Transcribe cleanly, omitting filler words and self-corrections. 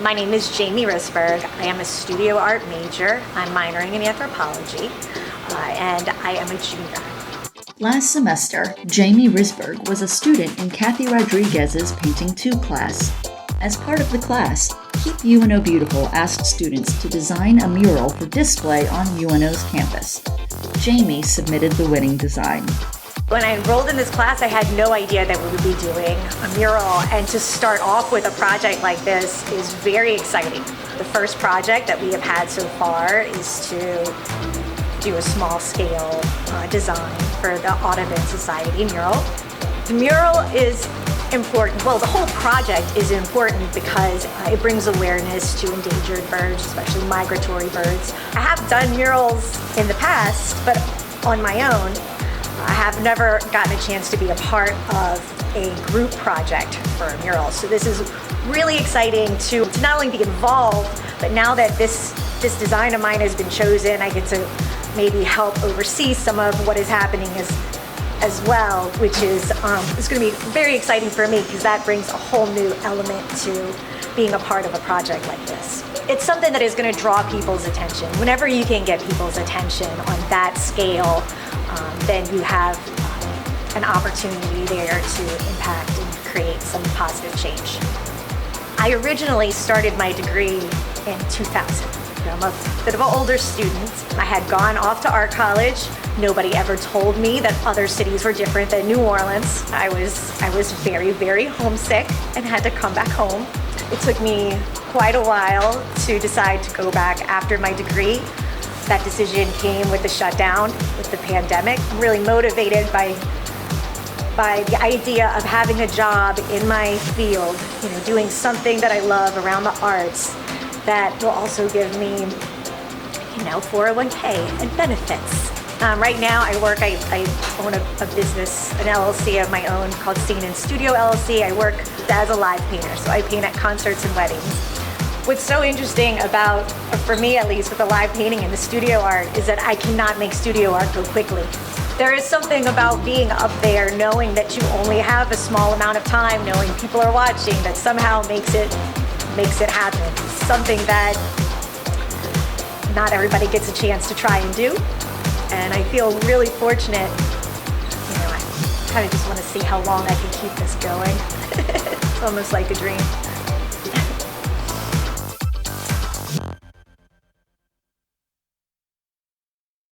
My name is Jamie Risbourg. I am a studio art major. I'm minoring in anthropology, and I am a junior. Last semester, Jamie Risbourg was a student in Kathy Rodriguez's Painting 2 class. As part of the class, Keep UNO Beautiful asked students to design a mural for display on UNO's campus. Jamie submitted the winning design. When I enrolled in this class, I had no idea that we would be doing a mural, and to start off with a project like this is very exciting. The first project that we have had so far is to do a small-scale design for the Audubon Society mural. The mural is important. Well, the whole project is important because it brings awareness to endangered birds, especially migratory birds. I have done murals in the past, but on my own. I have never gotten a chance to be a part of a group project for a mural. So this is really exciting to not only be involved, but now that this design of mine has been chosen, I get to maybe help oversee some of what is happening as well, which is it's going to be very exciting for me because that brings a whole new element to being a part of a project like this. It's something that is going to draw people's attention. Whenever you can get people's attention on that scale, then you have an opportunity there to impact and create some positive change. I originally started my degree in 2000. I'm a bit of an older student. I had gone off to art college. Nobody ever told me that other cities were different than New Orleans. I was very, very homesick and had to come back home. It took me quite a while to decide to go back after my degree. That decision came with the shutdown, with the pandemic. I'm really motivated by the idea of having a job in my field, doing something that I love around the arts that will also give me, 401k and benefits. Right now I own a business, an LLC of my own called Scene and Studio LLC. I work as a live painter, so I paint at concerts and weddings. What's so interesting about, for me at least, with the live painting and the studio art is that I cannot make studio art go quickly. There is something about being up there, knowing that you only have a small amount of time, knowing people are watching, that somehow makes it happen. Something that not everybody gets a chance to try and do. And I feel really fortunate. I kind of just want to see how long I can keep this going. It's almost like a dream.